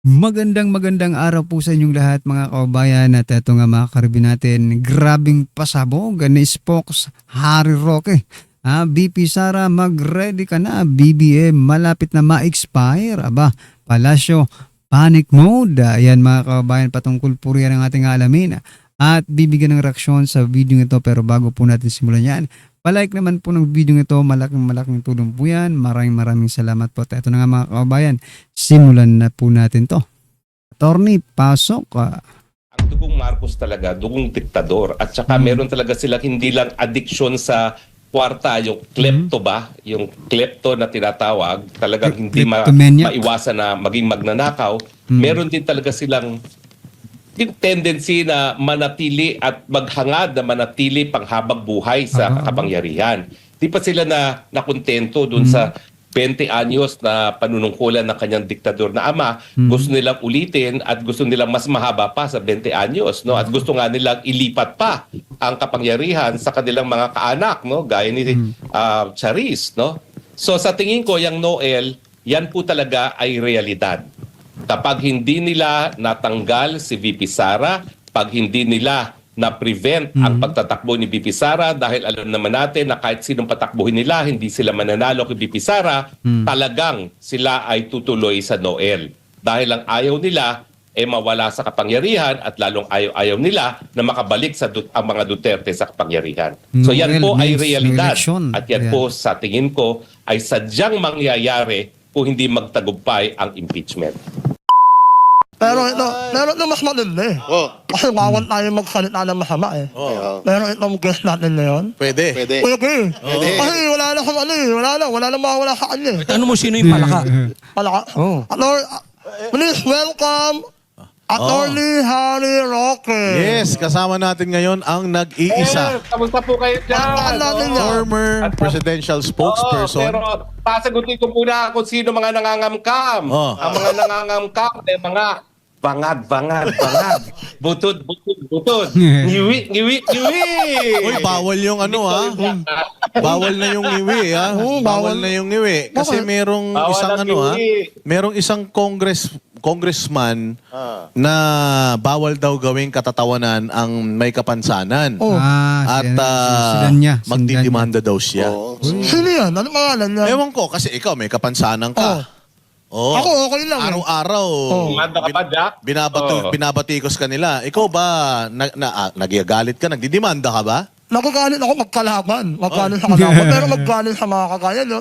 Magandang araw po sa inyong lahat mga kababayan at ito nga mga karibin natin, grabing pasabog ni Spokes Harry Roque. BP Sara, mag-ready ka na, BBM malapit na ma-expire. Aba, Palasyo, panic mode. Ayan mga kababayan, patungkol po riyan ang ating alamin at bibigyan ng reaksyon sa video ito. Pero bago po natin simulan yan, palike naman po ng video ito, malaking tulong po yan. Maraming salamat po. At ito na nga mga kababayan, simulan na po natin to. Attorney, pasok. Ang dugong Marcos talaga, dugong diktador. At saka meron talaga sila hindi lang addiction sa kwarta, yung klepto ba? Yung klepto na tinatawag, talagang hindi maiwasan na maging magnanakaw. Meron din talaga silang yung tendency na manatili at maghangad na manatili panghabang buhay sa kapangyarihan. Di pa sila nakontento dun sa 20 anyos na panunungkulan ng kanyang diktador na ama. Gusto nilang ulitin at gusto nilang mas mahaba pa sa 20 anyos. No? At gusto nga nilang ilipat pa ang kapangyarihan sa kanilang mga kaanak, no? Gaya ni Charis. No? So sa tingin ko, yung Noel, yan po talaga ay realidad. Kapag hindi nila natanggal si VP Sara, pag hindi nila na-prevent ang pagtatakbo ni VP Sara, dahil alam naman natin na kahit sinong patakbuhin nila, hindi sila mananalo kay VP Sara, talagang sila ay tutuloy sa Noel. Dahil ang ayaw nila mawala sa kapangyarihan at lalong ayaw nila na makabalik sa ang mga Duterte sa kapangyarihan. So yan po ay realidad. At yan po sa tingin ko ay sadyang mangyayari kung hindi magtagumpay ang impeachment. Pero ito mas matindi. Kasi bawal tayo magsalita ng masama eh. Pero itong guest natin na yun. Pwede. Pwede. Kasi wala na kung ano eh. Wala na mawala sa kanya eh. Ano mo sino yung palaka? Palaka. Please welcome Attorney Harry Roque. Yes, kasama natin ngayon ang nag-iisa. Kamusta po kayo dyan? Former presidential spokesperson. Pero pasagutin ko muna kung sino mga nangangamkam. Ang mga nangangamkam ay mga bangad. Butod. Ngiwi. Uy, bawal yung ano ha. Bawal na yung ngiwi ha. Bawal na yung ngiwi. Kasi merong isang ano ha. Merong isang congressman na bawal daw gawing katatawanan ang may kapansanan. At magdidemanda daw siya. Sino yan? Ano pangalan niya? Ewan ko, kasi ikaw may kapansanan ka. Ako okay lang. Araw-araw. Manda ka pa, Jack? Binabatikos ka nila. Ikaw ba, nagyagalit ka, nagdidemanda ka ba? Nagkagalit ako magkalaban. Magkagalit sa kalaban. Pero magkagalit sa mga kagaya nyo.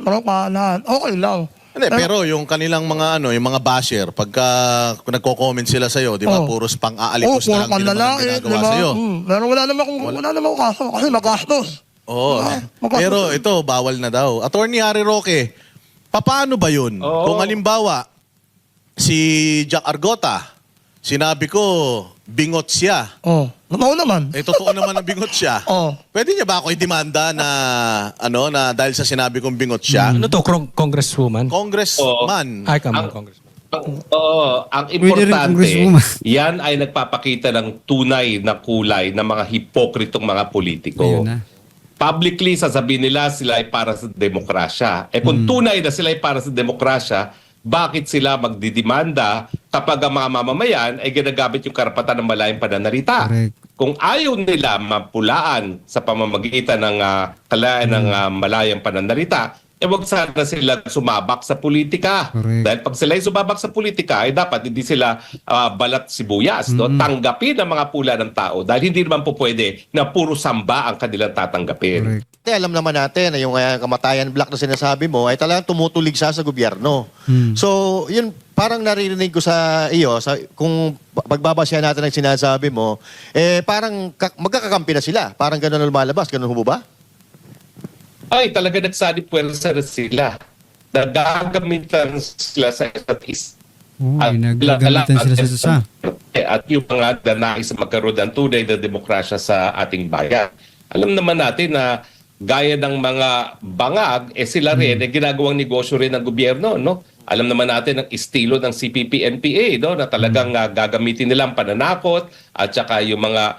Okay lang. Hindi, pero yung kanilang mga yung mga basher, pagka nagko-comment sila sa'yo, di ba, puros pang-aalitos na lang din naman ang ginagawa sa'yo. Pero wala naman akong kaso kasi magastos. Pero ito, bawal na daw. Attorney Harry Roque, paano ba yun? Kung halimbawa, si Jack Argota, sinabi ko, bingot siya. Totoo naman. Totoo naman na bingot siya. Pwede niya ba ako i-demanda na, na dahil sa sinabi kong bingot siya? Ano to, congresswoman? Congressman. Ay, come on, congressman. Ang importante, yan ay nagpapakita ng tunay na kulay ng mga hipokritong mga politiko. Publicly, sasabihin nila sila ay para sa demokrasya. Kung tunay na sila ay para sa demokrasya, bakit sila magdidemanda kapag ang mga mamamayan ay ginagamit yung karapatan ng malayang pananalita? Kung ayaw nila mapulaan sa pamamagitan ng kalayaan ng malayang pananalita, wag sana sila sumabak sa politika. Dahil pag sila sumabak sa politika, ay dapat hindi sila balat sibuyas. No? Tanggapin ang mga pula ng tao dahil hindi naman po pwede na puro samba ang kanilang tatanggapin. Alam naman natin na yung kamatayan black na sinasabi mo ay talagang tumutulig siya sa gobyerno. So, yun parang naririnig ko sa iyo, kung pagbabasya natin ang sinasabi mo, parang magkakakampi na sila. Parang gano'n na lumalabas. Gano'n ho ba? Ay, talaga nagsanib puwersa na sila. Nagagamitan sila sa isa't isa. Nagagamitan sila sa isa. At yung mga nais magkaroon ng tunay na demokrasya sa ating bayan. Alam naman natin na gaya ng mga bangag, sila rin, ginagawang negosyo rin ng gobyerno, no? Alam naman natin ang estilo ng CPP-NPA, no? Na talagang gagamitin nilang pananakot at saka yung mga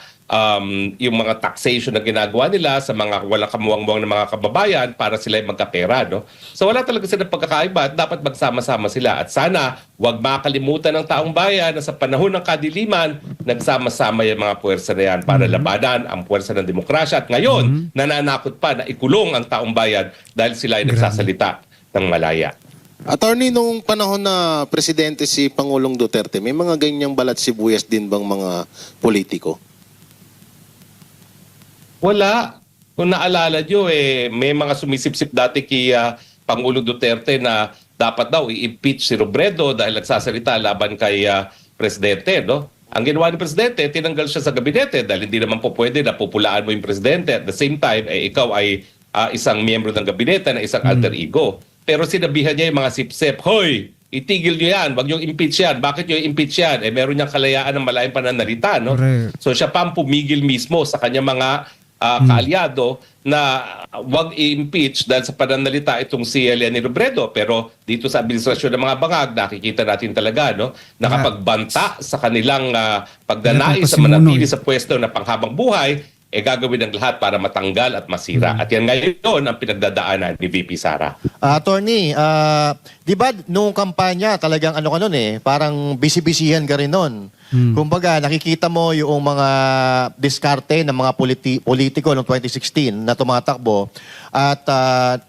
yung mga taxation na ginagawa nila sa mga wala kamuwang-muwang na mga kababayan para sila ay magkapera, no? So wala talaga sila pagkakaiba at dapat magsama-sama sila. At sana wag makalimutan ng taong bayan na sa panahon ng kadiliman, nagsama-sama yung mga puwersa na yan para labanan ang puwersa ng demokrasya. At ngayon, nananakot pa na ikulong ang taong bayan dahil sila ay nagsasalita ng malaya. Attorney, nung panahon na presidente si Pangulong Duterte, may mga ganyang balat sibuyas din bang mga politiko? Wala. Kung naalala nyo, may mga sumisipsip dati kay Pangulong Duterte na dapat daw i-impeach si Robredo dahil nagsasalita laban kay Presidente. No? Ang ginawa ni Presidente, tinanggal siya sa gabinete dahil hindi naman po pwede na pupulaan mo yung Presidente. At the same time, ikaw ay isang miyembro ng gabinete na isang alter ego. Pero sinabihan niya yung mga sipsip, hoy, itigil nyo yan, wag nyo impeach yan. Bakit nyo impeach yan? Meron niyang kalayaan ng malayang pananalita. No? Correct. So siya pa ang pumigil mismo sa kanyang mga kaalyado na wag i-impeach dahil sa pananalita itong si Leni Robredo. Pero dito sa administrasyon ng mga bangag, nakikita natin talaga nakapagbanta sa kanilang pagdanais sa manatili sa pwesto na panghabang buhay, gagawin ang lahat para matanggal at masira. At yan ngayon ang pinagdadaanan ni VP Sara. Attorney, di ba nung kampanya talagang ano ka nun parang bisibisihan ka rin nun. Kumbaga, nakikita mo yung mga diskarte ng mga politiko noong 2016 na tumatakbo at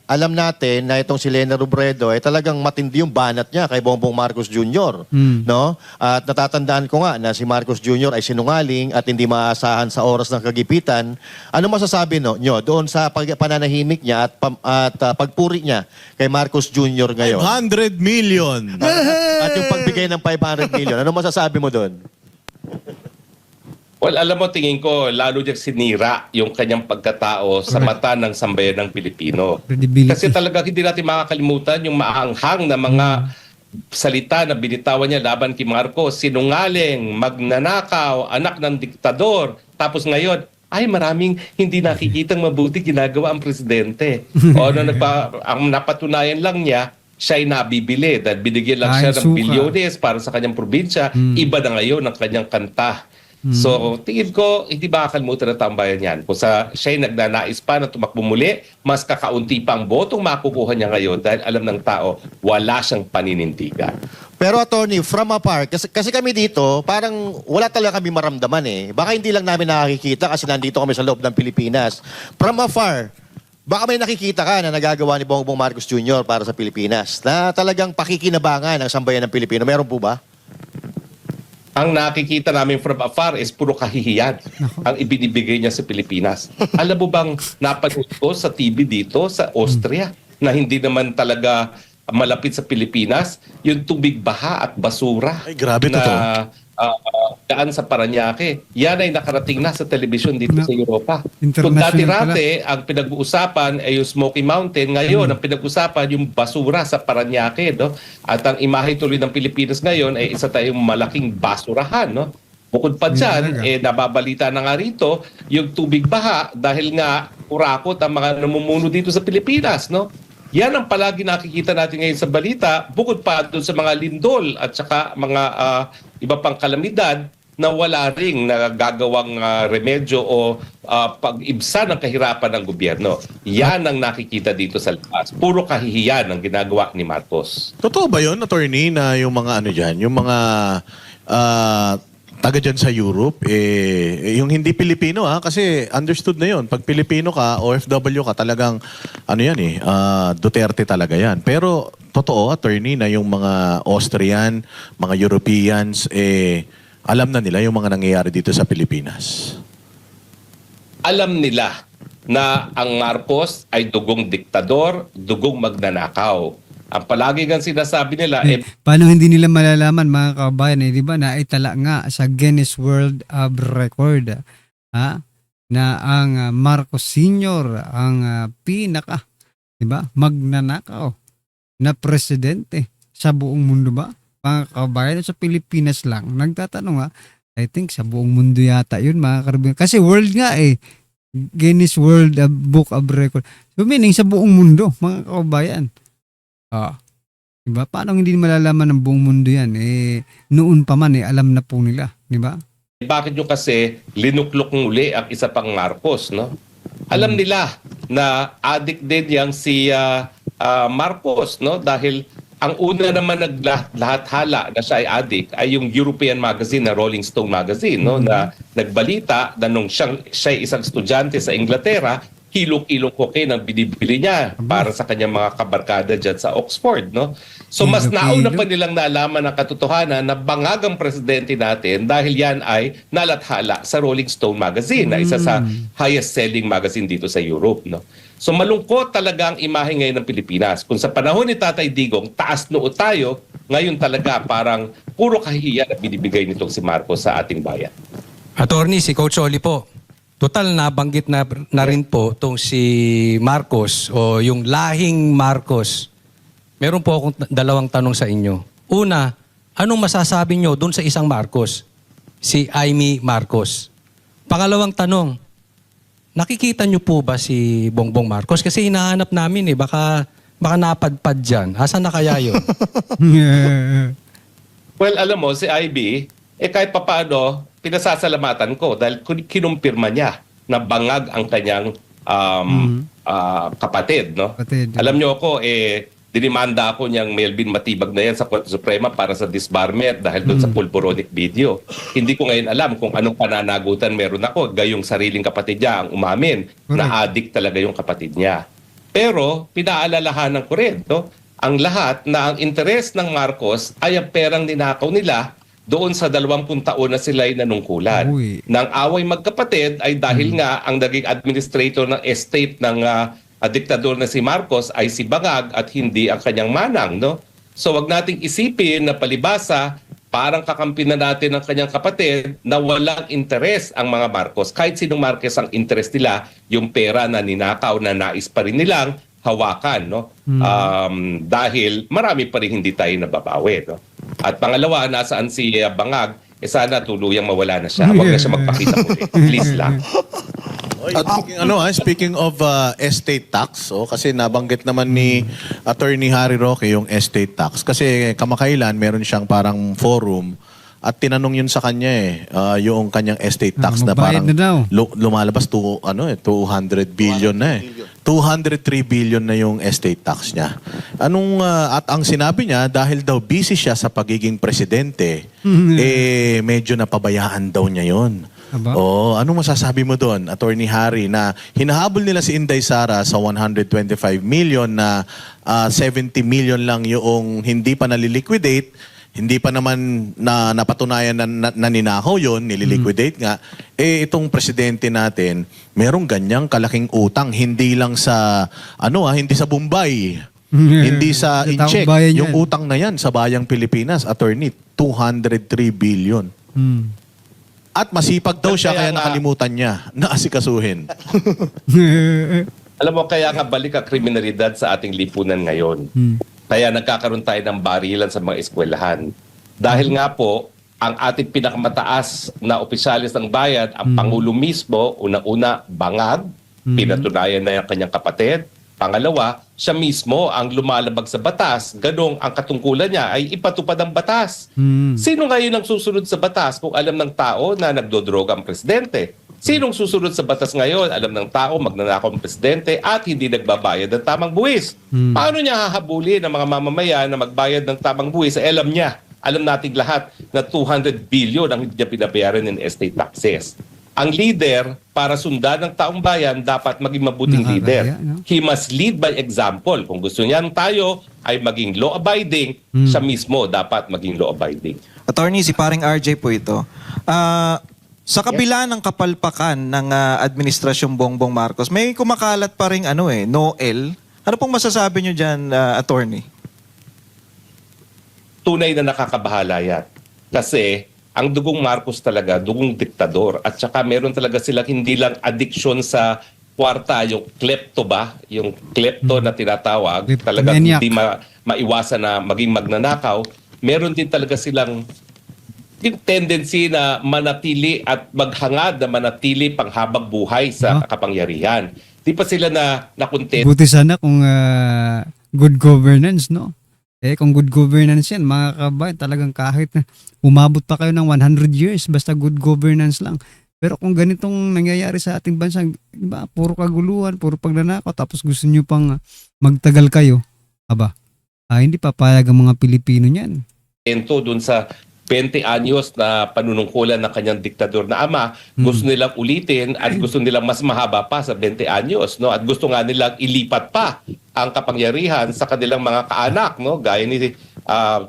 alam natin na itong si Leni Robredo ay talagang matindi yung banat niya kay Bongbong Marcos Jr. No? At natatandaan ko nga na si Marcos Jr. ay sinungaling at hindi maasahan sa oras ng kagipitan. Ano masasabi nyo doon sa pananahimik niya at pagpuri niya kay Marcos Jr. ngayon? 100 million. At yung pagbigay ng 500 million, ano masasabi mo doon? Well, alam mo, tingin ko, lalo niyang sinira yung kanyang pagkatao sa mata ng sambayan ng Pilipino. Credibility. Kasi talaga hindi natin makakalimutan yung maanghang na mga salita na binitawan niya laban kay Marcos. Sinungaling, magnanakaw, anak ng diktador. Tapos ngayon, ay maraming hindi nakikitang mabuti ginagawa ang presidente. O ang napatunayan lang niya, siya ay nabibili dahil binigyan lang siya ng bilyones para sa kanyang probinsya. Iba na ngayon ang kanyang kanta. So, tingin ko, hindi makakalimutan ng tambayan yan. Kung siya ay nagnanais pa na tumakbo muli, mas kakaunti pa ang botong makukuha niya ngayon dahil alam ng tao, wala siyang paninindigan. Pero attorney, from afar, kasi kami dito, parang wala talaga kami maramdaman Baka hindi lang namin nakikita kasi nandito kami sa loob ng Pilipinas. From afar, baka may nakikita ka na nagagawa ni Bongbong Marcos Jr. para sa Pilipinas na talagang pakikinabangan ng sambayan ng Pilipino. Meron po ba? Ang nakikita namin from afar is puro kahihiyan ang ibinibigay niya sa Pilipinas. Alam mo bang napanood ko sa TV dito sa Austria na hindi naman talaga malapit sa Pilipinas, yung tubig baha at basura Ay, grabe na totoo. daan sa Parañaque. Yan ay nakarating na sa telebisyon dito sa Europa. Kung International dati-rate, ang pinag-uusapan ay yung Smoky Mountain. Ngayon, ang pinag-uusapan yung basura sa Parañaque. No? At ang imahe tuloy ng Pilipinas ngayon ay isa tayong malaking basurahan. No? Bukod pa dyan, nababalita na nga rito yung tubig baha dahil nga kurakot ang mga namumuno dito sa Pilipinas. No? Yan ang palagi nakikita natin ngayon sa balita, bukod pa doon sa mga lindol at saka mga iba pang kalamidad na wala ring nagagawang remedyo o pag-ibsa ng kahirapan ng gobyerno. Yan ang nakikita dito sa labas. Puro kahihiyan ang ginagawa ni Marcos. Totoo ba yun, attorney, na yung mga ano dyan, yung mga taga dyan sa Europe, yung hindi Pilipino kasi understood na yun. Pag Pilipino ka, OFW ka, talagang ano yan Duterte talaga yan. Pero totoo, attorney, na yung mga Austrian, mga Europeans, alam na nila yung mga nangyayari dito sa Pilipinas. Alam nila na ang Marcos ay dugong diktador, dugong magnanakaw. Ang palagi nga sinasabi nila, Paano hindi nila malalaman mga kabayan, di ba, na itala nga sa Guinness World of Record na ang Marcos Sr. ang pinaka, di ba, magnanakaw na presidente sa buong mundo ba? Mga kabayan, sa Pilipinas lang. Nagtatanong I think sa buong mundo yata yun mga kabayan. Kasi world nga Guinness World Book of Record. So meaning sa buong mundo mga kabayan. Diba? Paano hindi malalaman ng buong mundo yan? Noon pa man alam na po nila. Diba? bakit nyo kasi linuklok muli ang isa pang Marcos, no? Alam nila na addict din yang si Marcos, no? Dahil ang una naman naglahat-hala na siya ay addict ay yung European magazine na Rolling Stone magazine, no? Na nagbalita na nung siya ay isang estudyante sa Inglaterra, kilong-kilong cocaine ang binibili niya para sa kanyang mga kabarkada dyan sa Oxford, no? So mas nauna pa nilang naalaman ang katotohanan na bangag ang presidente natin dahil yan ay nalathala sa Rolling Stone magazine na isa sa highest selling magazine dito sa Europe, no? So malungkot talaga ang imahe ngayon ng Pilipinas. Kung sa panahon ni Tatay Digong, taas noo tayo, ngayon talaga parang puro kahihiyan na binibigay nitong si Marcos sa ating bayan. Attorney, si Coach Oli po. Total nabanggit na rin po itong si Marcos o yung lahing Marcos. Meron po akong dalawang tanong sa inyo. Una, anong masasabi nyo dun sa isang Marcos? Si Amy Marcos. Pangalawang tanong, nakikita nyo po ba si Bongbong Marcos? Kasi hinahanap namin baka napadpad dyan. Asan na kaya yun? Well, alam mo, si IB, kahit papaano, pinasasalamatan ko dahil kinumpirma niya na bangag ang kanyang kapatid, no? Kapatid. Alam niyo ako, dinimanda ako niyang Melvin Matibag na yan sa Korte Suprema para sa disbarment dahil doon sa pulporonic video. Hindi ko ngayon alam kung anong pananagutan meron ako. Gayong sariling kapatid niya ang umamin na addict talaga yung kapatid niya. Pero pinaalalahanan ko rin, no? Ang lahat na ang interes ng Marcos ay ang perang ninakaw nila doon sa 20 taon na sila'y nanungkulan. Uy. Nang away magkapatid ay dahil nga ang naging administrator ng estate ng diktador na si Marcos ay si Bangag at hindi ang kanyang manang, no? So wag nating isipin na palibasa parang kakampi na natin ang kanyang kapatid na walang interes ang mga Marcos. Kahit sinong Marcos ang interes nila, yung pera na ninakaw na nais pa rin nilang hawakan, no? Dahil marami pa rin hindi tayo nababawi, no? At pangalawa, nasaan si Bangag? Sana tuluyang mawala na siya. Huwag na siya magpakita muli. Please lang. Speaking of estate tax, kasi nabanggit naman ni Attorney Harry Roque yung estate tax. Kasi kamakailan meron siyang parang forum at tinanong yun sa kanya yung kanyang estate tax na magbayad parang na daw. lumalabas 200 billion na 203 billion na yung estate tax niya. At ang sinabi niya, dahil daw busy siya sa pagiging presidente, medyo napabayaan daw niya yun. Aba? Anong masasabi mo doon, Attorney Harry, na hinahabol nila si Inday Sara sa 125 million na 70 million lang yung hindi pa naliliquidate, hindi pa naman na napatunayan na ninakaw yun, nililiquidate nga. Itong presidente natin, merong ganyang kalaking utang, hindi lang sa, hindi sa Bombay, hindi sa Sa in-check. taong bayan Yung yan. utang na yan sa bayang Pilipinas, Attorney, 203 billion. At masipag daw siya, kaya Kaya nga- nakalimutan niya na asikasuhin. Alam mo, kaya nga balik ang kriminalidad sa ating lipunan ngayon. Kaya nagkakaroon tayo ng barilan sa mga eskwelahan. Dahil nga po, ang ating pinakamataas na opisyalis ng bayan, ang Pangulo mismo, una-una, bangag, pinatunayan na yung kanyang kapatid. Pangalawa, siya mismo ang lumalabag sa batas. Ganong ang katungkulan niya ay ipatupad ang batas. Sino ngayon ang susunod sa batas kung alam ng tao na nagdodroga ang presidente? Sinong susunod sa batas ngayon? Alam ng tao, magnanakaw ang presidente at hindi nagbabayad ng tamang buwis. Paano niya hahabulin ang mga mamamayan na magbayad ng tamang buwis? Alam niya, alam nating lahat na 200 billion ang hindi niya pinabayaran in estate taxes. Ang leader, para sundan ng taong bayan, dapat maging mabuting leader. Nakakaya, no? He must lead by example. Kung gusto niyan tayo ay maging law-abiding, siya mismo dapat maging law-abiding. Attorney, si paring RJ po ito. Sa kabila ng kapalpakan ng administrasyong Bongbong Marcos, may kumakalat pa rin Noel. Ano pong masasabi nyo dyan, attorney? Tunay na nakakabahala yan. Kasi ang dugong Marcos talaga, dugong diktador. At saka meron talaga sila hindi lang addiction sa kwarta, yung klepto ba? Yung klepto na tinatawag, talagang Kleptomaniac. hindi maiwasan na maging magnanakaw. Meron din talaga silang yung tendency na manatili at maghangad na manatili panghabang buhay sa kapangyarihan. Di pa sila na nakontent Buti sana kung good governance, no? Kung good governance yan, mga kabayan, talagang kahit na umabot pa kayo ng 100 years, basta good governance lang. Pero kung ganitong nangyayari sa ating bansa, iba, puro kaguluhan, puro pagnanakaw, tapos gusto nyo pang magtagal kayo, hindi papayag ang mga Pilipino niyan. Ento dun sa 20 anyos na panunungkulan ng kanyang diktador na ama, gusto nilang ulitin at gusto nilang mas mahaba pa sa 20 anyos, no? At gusto nga nilang ilipat pa ang kapangyarihan sa kanilang mga kaanak, no? Gaya ni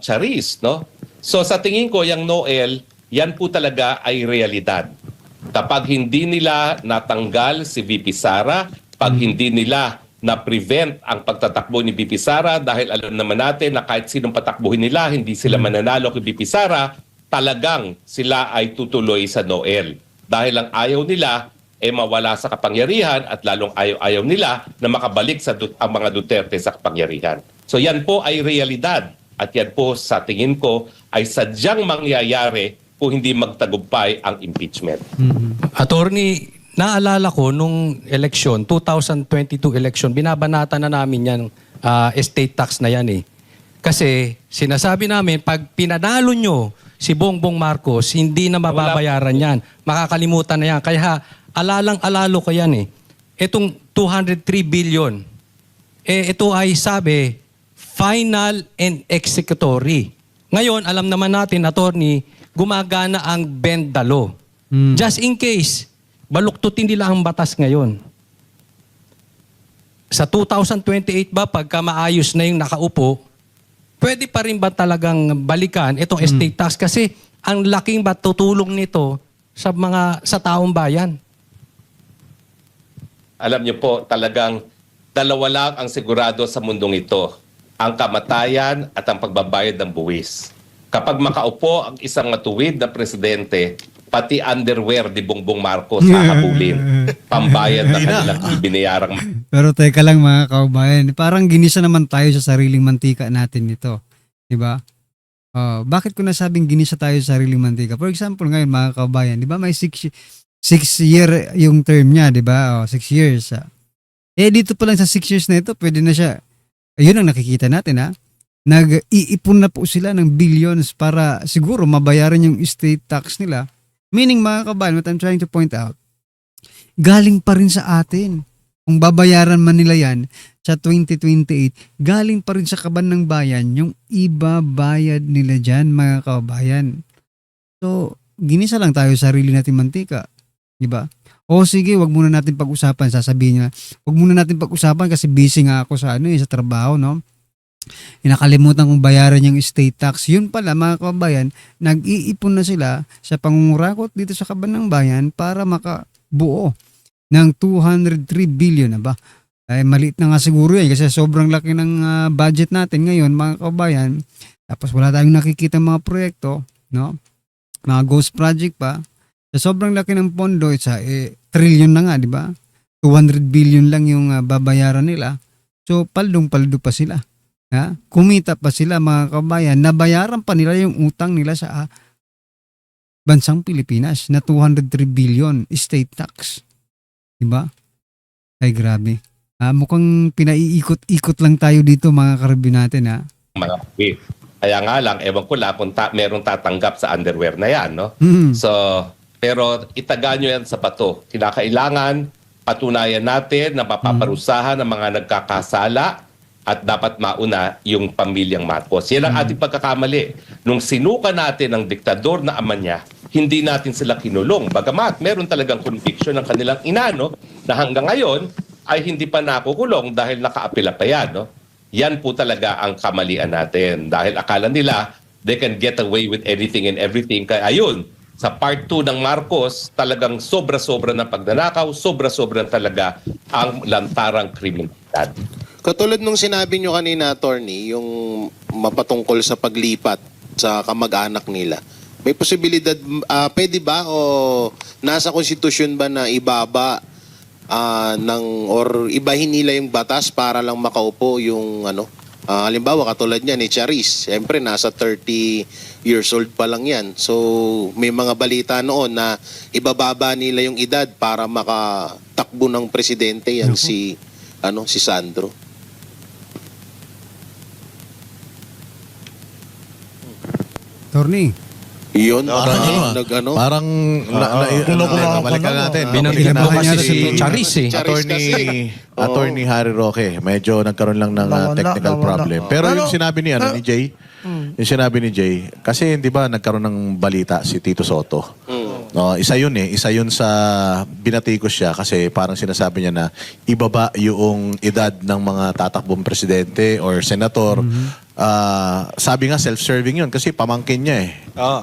Charis, no? So sa tingin ko, yung Noel, yan po talaga ay realidad. Kapag hindi nila natanggal si VP Sara, pag hindi nila na-prevent ang pagtatakbo ni VP Sara, dahil alam naman natin na kahit sinong patakbuhin nila, hindi sila mananalo kay VP Sara, talagang sila ay tutuloy sa Noel. Dahil ang ayaw nila mawala sa kapangyarihan at lalong ayaw nila na makabalik ang mga Duterte sa kapangyarihan. So yan po ay realidad at yan po sa tingin ko ay sadyang mangyayari kung hindi magtagumpay ang impeachment. Attorney, naalala ko nung election, 2022 election, binabanata na namin yan, estate tax na yan eh. Kasi sinasabi namin, pag pinanalo nyo si Bongbong Marcos, hindi na mababayaran yan. Makakalimutan na yan. Kaya alalang-alalo ko yan eh. Itong 203 billion, ito ay sabi, final and executory. Ngayon, alam naman natin, attorney, gumagana ang bend the law. Just in case, baluktutin nila ang batas ngayon. Sa 2028 ba, pagka maayos na yung nakaupo, pwede pa rin ba talagang balikan itong estate tax? Kasi ang laking ba tutulong nito sa taong bayan? Alam niyo po, talagang dalawa lang ang sigurado sa mundong ito. Ang kamatayan at ang pagbabayad ng buwis. Kapag makaupo ang isang matuwid na presidente, pati underwear ni Bongbong Marcos hahabulin. Pambayad na kanilang binayarang. Pero teka lang mga kaubayan, parang ginisa naman tayo sa sariling mantika natin nito. Diba? Bakit ko nasabing ginisa tayo sa sariling mantika? For example, ngayon mga kaubayan, diba may 6 year yung term niya, diba? 6 years. Dito pa lang sa 6 years na ito, pwede na siya. Ayun ang nakikita natin ha. Nag-iipon na po sila ng billions para siguro mabayaran yung estate tax nila. Meaning mga kabayan, what I'm trying to point out, galing pa rin sa atin. Kung babayaran man nila yan sa 2028, galing pa rin sa kaban ng bayan yung ibabayad nila dyan mga kabayan. So, ginisa lang tayo sa sarili natin mantika. Diba? O sige, wag muna natin pag-usapan, sasabihin niya. Wag muna natin pag-usapan kasi busy nga ako sa sa trabaho, no? Inakalimutan kong bayaran yung estate tax. Yun pala mga kabayan, nag-iipon na sila sa pangungurakot dito sa kaban ng bayan para makabuo ng 203 billion na ba? Ay maliit na nga siguro yan kasi sobrang laki ng budget natin ngayon mga kabayan. Tapos wala tayong nakikita mga proyekto, no? Mga ghost project pa. Sa sobrang laki ng pondo, trillion na nga, di ba? 200 billion lang yung babayaran nila. So paldong-paldo pa sila. Kumita pa sila mga kabayan, nabayaran pa nila yung utang nila sa bansang Pilipinas na 203 billion estate tax. Diba? Ay grabe. Mukhang pinaiikot-ikot lang tayo dito mga karabin natin Kaya nga lang, ewan ko lang kung merong tatanggap sa underwear na yan, no? So, pero itaga nyo yan sa bato. Kinakailangan patunayan natin na mapaparusahan ng mga nagkakasala at dapat mauna yung pamilyang Marcos. Yan ang ating pagkakamali. Nung sinuka natin ang diktador na ama niya, hindi natin sila kinulong. Bagamat meron talagang conviction ng kanilang ina, no? Na hanggang ngayon ay hindi pa nakukulong dahil nakaapila pa yan, no? Yan po talaga ang kamalian natin. Dahil akala nila they can get away with anything and everything. Kaya ayun, sa part 2 ng Marcos, talagang sobra-sobra ng pagnanakaw, sobra-sobra talaga ang lantarang kriminalidad. Katulad nung sinabi nyo kanina, attorney, yung mapatungkol sa paglipat sa kamag-anak nila, may posibilidad, pwede ba o nasa konstitusyon ba na ibaba or ibahin nila yung batas para lang makaupo yung halimbawa katulad niya ni Charis, siyempre nasa 30 years old pa lang yan. So may mga balita noon na ibababa nila yung edad para makatakbo ng presidente yan si Sandro. Attorney. Yun, Parang ano, nag-ano. parang balikan natin. Binanggit Kailangan mo kasi niya si si- Charis eh. Attorney Harry Roque, medyo nagkaroon lang ng technical problem. Pero yung sinabi ni ni Jay, yung sinabi ni Jay, kasi hindi ba nagkaroon ng balita si Tito Soto? No, isa yun sa binatikos siya kasi parang sinasabi niya na ibaba yung edad ng mga tatakbong presidente or senator. Sabi nga self-serving yun kasi pamangkin niya eh.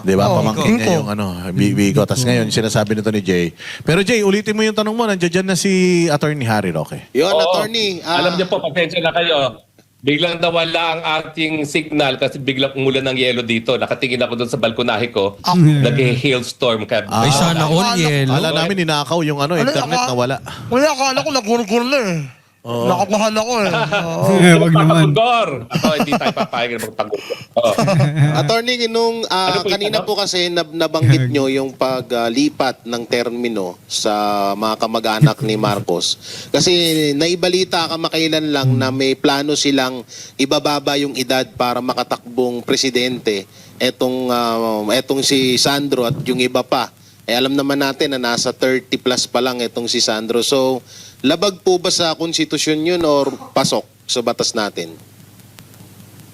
Di ba? Pamangkin niya yung Biko. Tapos ngayon, sinasabi nito ni Jay. Pero Jay, ulitin mo yung tanong mo. Nandiyan na si Attorney Harry Roque. Yun, Oo. attorney. Alam niyo po, pasensya na kayo. Biglang nawala ang ating signal kasi biglang umulan ng yelo dito. Nakatingin ako doon sa balkonahe ko. Nag-hailstorm. Ay, sana all yellow. Kala namin ninakaw yung internet na wala. Wala, akala ko nagurgur na eh. Nakapahal ako eh. Wag naman. Pagpagor! Ako, hindi tayo papayag na magpagor. Attorney, nung po yung kanina tanong? po kasi nabanggit nyo yung paglipat ng termino sa mga kamag-anak ni Marcos. Kasi naibalita kamakailan lang na may plano silang ibababa yung edad para makatakbong presidente. Etong si Sandro at yung iba pa. Alam naman natin na nasa 30 plus pa lang itong si Sandro. So, labag po ba sa konstitusyon yun or pasok sa batas natin?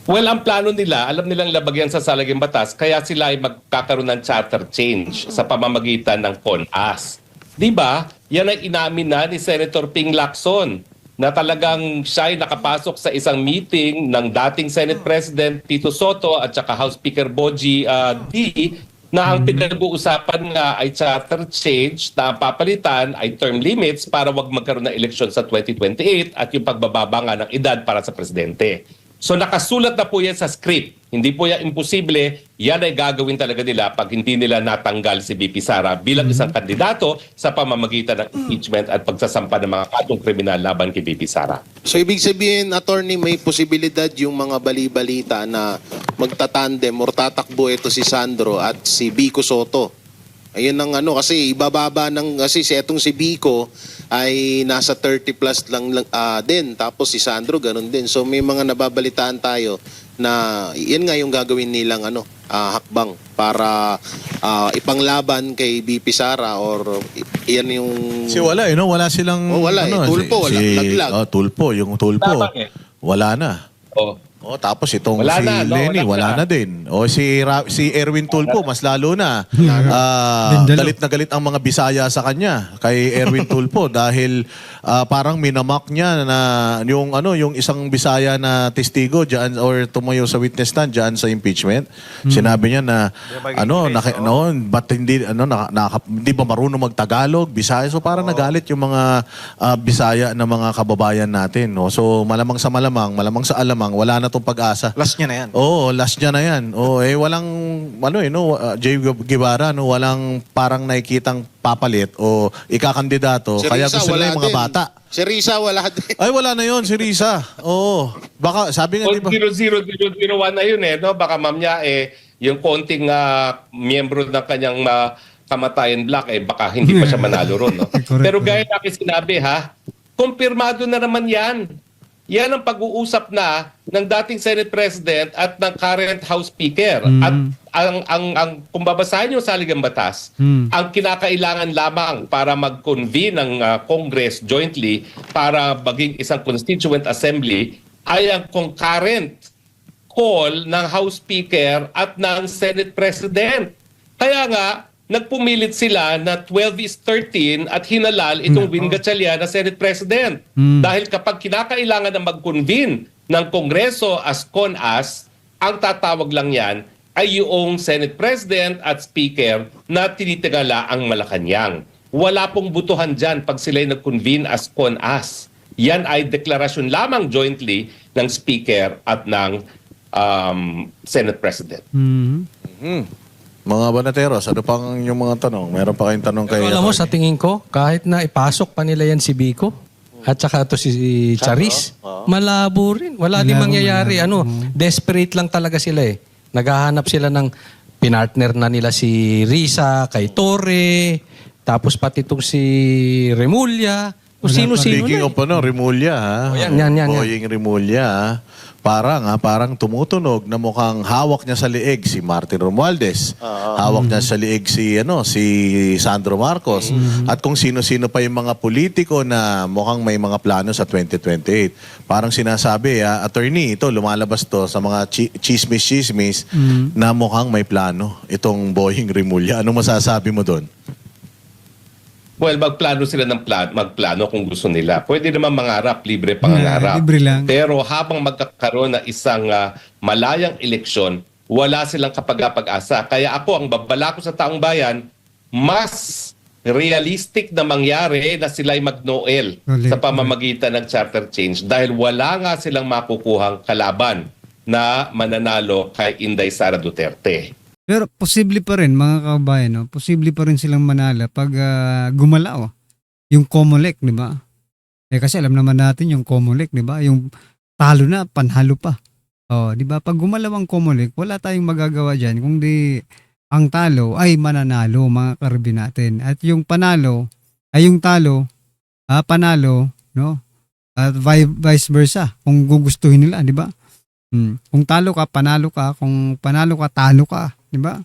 Well, ang plano nila, alam nilang labagyan sa salaging batas, kaya sila ay magkakaroon ng charter change sa pamamagitan ng CONAS. Di ba? Yan ay inamin na ni Senator Ping Lacson na talagang siya ay nakapasok sa isang meeting ng dating Senate President Tito Soto at saka House Speaker Bogie D na ang pinag-uusapan nga ay charter change na ang papalitan ay term limits para wag magkaroon ng eleksyon sa 2028 at yung pagbababa nga ng edad para sa presidente. So nakasulat na po yan sa script. Hindi po yan imposible. Yan ay gagawin talaga nila pag hindi nila natanggal si BP Sara bilang isang kandidato sa pamamagitan ng impeachment at pagsasampa ng mga katong kriminal laban kay BP Sara. So ibig sabihin, attorney, may posibilidad yung mga bali-balita na magtatandem or tatakbo ito si Sandro at si Biko Soto. Ayun ang kasi ibababa kasi etong si Biko ay nasa 30 plus lang din. Tapos si Sandro ganun din. So may mga nababalitaan tayo na yan nga yung gagawin nilang hakbang para ipanglaban kay BP Sara or yan yung... Wala wala silang... wala tulpo, laglag. Tulpo, yung tulpo. Lamang eh. Wala na. Tapos itong Wala si na, no? Lenny, wala na din. Si Erwin Tulpo, mas lalo na. Galit na galit ang mga Bisaya sa kanya, kay Erwin Tulpo, dahil parang minamak niya na yung isang Bisaya na testigo diyan or tumayo sa witness stand diyan sa impeachment. Sinabi niya na ba't hindi hindi ba marunong magtagalog, Bisaya? So parang nagalit yung mga Bisaya na mga kababayan natin, no? So malamang sa alamang wala na tong pag-asa. Last niya na yan. Last niya na yan. Walang Jay Guevara, walang parang nakikitang papalit o ikakandidato. Si Kaya Risa, gusto nila wala yung mga din. bata. Si Risa wala din. Ay, wala na yon si Risa. Baka, sabi nga, di ba? 00001 na yun no? Baka ma'am niya yung konting miyembro ng kanyang kamatayan black baka hindi pa siya manalo ron. No? Correct. Pero gaya na sinabi kumpirmado na naman yan. Yan ang pag-uusap na ng dating Senate President at ng current House Speaker. At kung babasahin yung saligang batas, ang kinakailangan lamang para mag-convene ng Congress jointly para maging isang Constituent Assembly ay ang concurrent call ng House Speaker at ng Senate President. Kaya nga, nagpumilit sila na 12-13 at hinalal itong Win Gatchalian na Senate President. Dahil kapag kinakailangan na mag-convene ng Kongreso as CONAS, ang tatawag lang yan ay yung Senate President at Speaker na tinitigala ang Malacanang. Wala pong butuhan dyan pag sila'y nag-convene as CONAS. Yan ay deklarasyon lamang jointly ng Speaker at ng Senate President. Mga banateros, ano pang yung mga tanong? Meron pa kayong tanong kay... Pero alam mo, sa tingin ko, kahit na ipasok pa nila yan si Biko, at saka to si Charis, malabo rin. Wala din mangyayari. Desperate lang talaga sila Naghahanap sila ng pinartner na nila si Risa, kay Torre, tapos pati itong si Remulla, kung sino-sino Speaking na. of Remulla, yan. Boying Remulla, parang tumutunog na mukhang hawak niya sa liig si Martin Romualdez. Hawak niya sa liig si Sandro Marcos at kung sino-sino pa yung mga politiko na mukhang may mga plano sa 2028. Parang sinasabi, attorney, ito lumalabas to sa mga chismis na mukhang may plano itong Boying Rimulya. Ano masasabi mo doon? Well, magplano sila ng magplano kung gusto nila. Pwede naman mangarap, libre pangangarap. Libre lang. Pero habang magkakaroon ng isang malayang eleksyon, wala silang kapag-asa. Kaya ako, ang babala ko sa taong bayan, mas realistic na mangyari na sila'y mag-Noel sa pamamagitan ng charter change dahil wala nga silang makukuhang kalaban na mananalo kay Inday Sara Duterte. Pero posible pa rin mga kabayan, no? Posible pa rin silang manala pag gumalaw. Yung Comelec, di ba? Kasi alam naman natin yung Comelec, di ba? Yung talo na, panhalo pa. Di ba? Pag gumalaw ang Comelec, wala tayong magagawa diyan kundi ang talo ay mananalo mga karbi natin. At yung panalo ay yung talo, panalo, no? At vice versa kung gugustuhin nila, di ba? Kung talo ka, panalo ka. Kung panalo ka, talo ka. Di ba?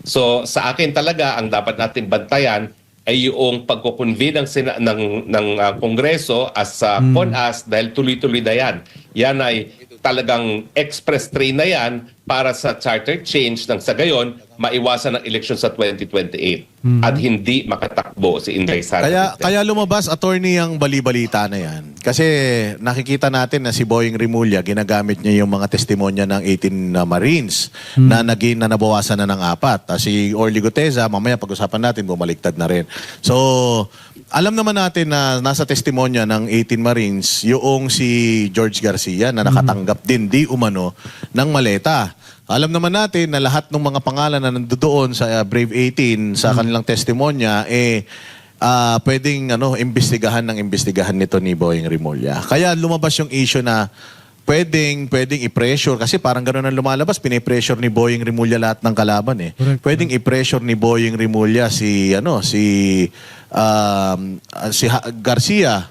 So sa akin talaga, ang dapat natin bantayan ay yung pagkukonvene ng Kongreso as CONAS dahil tuloy-tuloy na yan. Yan ay talagang express train na yan para sa charter change ng sa gayon maiwasan ang eleksyon sa 2028 at hindi makatakbo si Inday Sara Duterte. Kaya lumabas, attorney, ang bali-balita na yan. Kasi nakikita natin na si Boying Rimulya, ginagamit niya yung mga testimonya ng 18 Marines na nabawasan na ng 4. Si Orly Guteza, mamaya pag-usapan natin, bumaliktad na rin. So, alam naman natin na nasa testimonya ng 18 Marines yung si George Garcia na nakatanggap din di umano ng maleta. Alam naman natin na lahat ng mga pangalan na nandoon sa Brave 18 sa kanilang testimonya pwedeng imbestigahan nito ni Boying Rimulya. Kaya lumabas yung issue na pwedeng i-pressure kasi parang gano'n ang lumalabas, pinipressure ni Boying Rimulya lahat ng kalaban eh. Correct. Pwedeng i-pressure ni Boying Rimulya si Garcia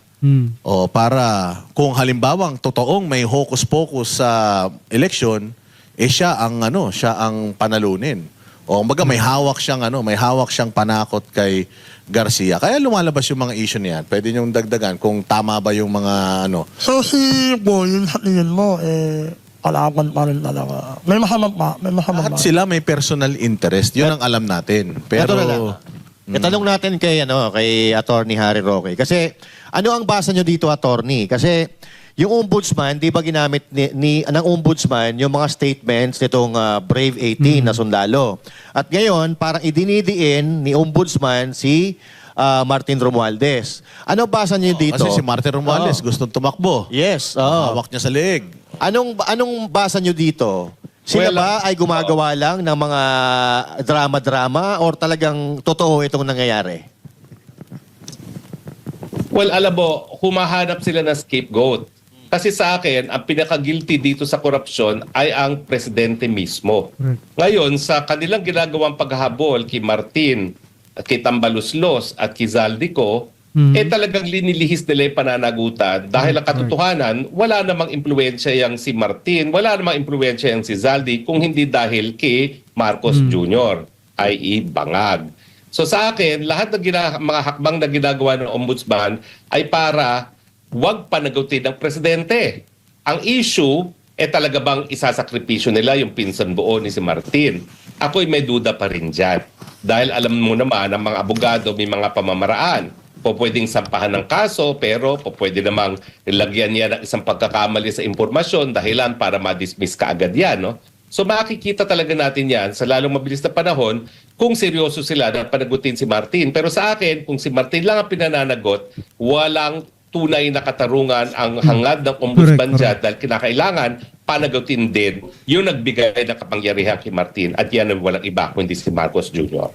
para kung halimbawang totoong may hocus-pocus sa election, siya ang panalunin. O kumbaga may hawak siyang panakot kay Garcia. Kaya lumalabas yung mga issue niyan. Pwede niyong dagdagan kung tama ba yung mga So si Boying, sa tingin mo, kalaban pa rin talaga. May masama pa. Lahat sila may personal interest. Yun ang alam natin. Pero Ito na lang. Itanong natin kay Attorney Harry Roque. Kasi ano ang basa nyo dito, Attorney? Kasi yung ombudsman, di ba ginamit ng ombudsman yung mga statements nitong Brave 18 na sundalo. At ngayon, parang idinidiin ni ombudsman si Martin Romualdez. Ano basa niyo dito? kasi si Martin Romualdez gustong tumakbo. Yes. Hawak niya sa leeg. Anong basa niyo dito? Sila ba ay gumagawa lang ng mga drama-drama or talagang totoo itong nangyayari? Well, alam mo, humahanap sila ng scapegoat. Kasi sa akin, ang pinaka-guilty dito sa korupsyon ay ang presidente mismo. Ngayon, sa kanilang ginagawang paghahabol kay Martin, kay Tambaluslos at kay Zaldico, talagang linilihis nila yung pananagutan dahil ang katotohanan, wala namang impluensya yang si Martin, wala namang impluensya yang si Zaldi kung hindi dahil kay Marcos Jr., i.e. Bangag. So sa akin, lahat ng mga hakbang na ginagawa ng ombudsman ay para huwag panagutin ng presidente. Ang issue, talaga bang isasakripisyo nila yung pinsan buo ni si Martin? Ako'y may duda pa rin dyan. Dahil alam mo naman, ang mga abogado may mga pamamaraan. Pwedeng sampahan ng kaso, pero pwede namang ilagyan niya ng isang pagkakamali sa impormasyon dahilan para ma-dismiss ka agad yan. No? So makikita talaga natin yan sa lalong mabilis na panahon kung seryoso sila na panagutin si Martin. Pero sa akin, kung si Martin lang ang pinananagot, walang tunay na katarungan ang hangad ng ombudsman dyan dahil kinakailangan panagutin din yung nagbigay ng kapangyarihan kay Martin at yan ang walang iba kundi si Marcos Jr.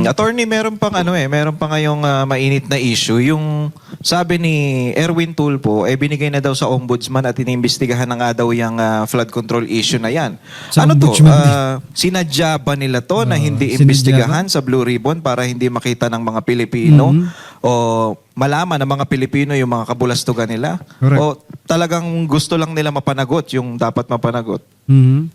Attorney, meron pang meron pa ngayong mainit na issue. Yung sabi ni Erwin Tulfo, binigay na daw sa ombudsman at inimbestigahan na nga daw yung flood control issue na yan. Sa Ano to? ombudsman Sinadya ba nila to na hindi sinadya imbestigahan sa Blue Ribbon para hindi makita ng mga Pilipino? O malaman ng mga Pilipino yung mga kabulastugan nila? Correct. O talagang gusto lang nila mapanagot yung dapat mapanagot? Mhm.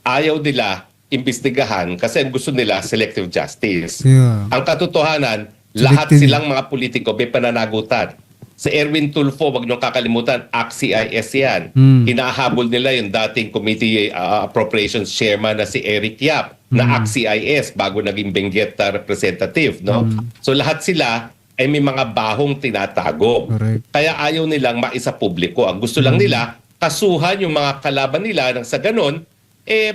Ayaw nila imbestigahan kasi ang gusto nila selective justice. Yeah. Ang katotohanan, lahat Selective. silang mga politiko may pananagutan. Sa Erwin Tulfo, wag niyong kakalimutan, ACT-CIS yan. Hinahabol nila yung dating Committee Appropriations Chairman na si Eric Yap na ACT-CIS bago naging Benguet representative. No? So lahat sila ay may mga bahong tinatago. Correct. Kaya ayaw nilang maisa publiko. Ang gusto lang nila, kasuhan yung mga kalaban nila nang sa ganon,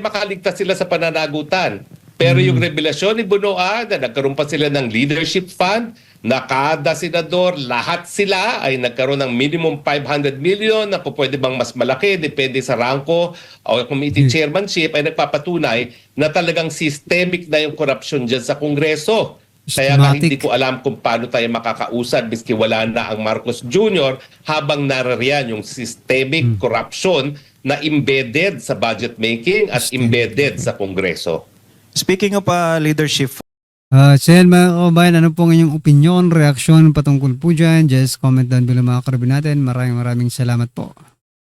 makaligtas sila sa pananagutan. Pero yung revelasyon ni Bunoa na nagkaroon pa sila ng leadership fund, na kada senador, lahat sila ay nagkaroon ng minimum 500 million na kung pwede bang mas malaki, depende sa rangko o committee chairmanship, ay nagpapatunay na talagang systemic na yung corruption dyan sa Kongreso. Kaya nga hindi Systematic. ko alam kung paano tayo makakausad miski wala na ang Marcos Jr. habang narariyan yung systemic corruption na embedded sa budget making at embedded sa Kongreso. Speaking of leadership, Sen, mga kababayan, ano pong inyong opinion, reaksyon patungkol po dyan? Just comment down below mga karabin natin. Maraming salamat po.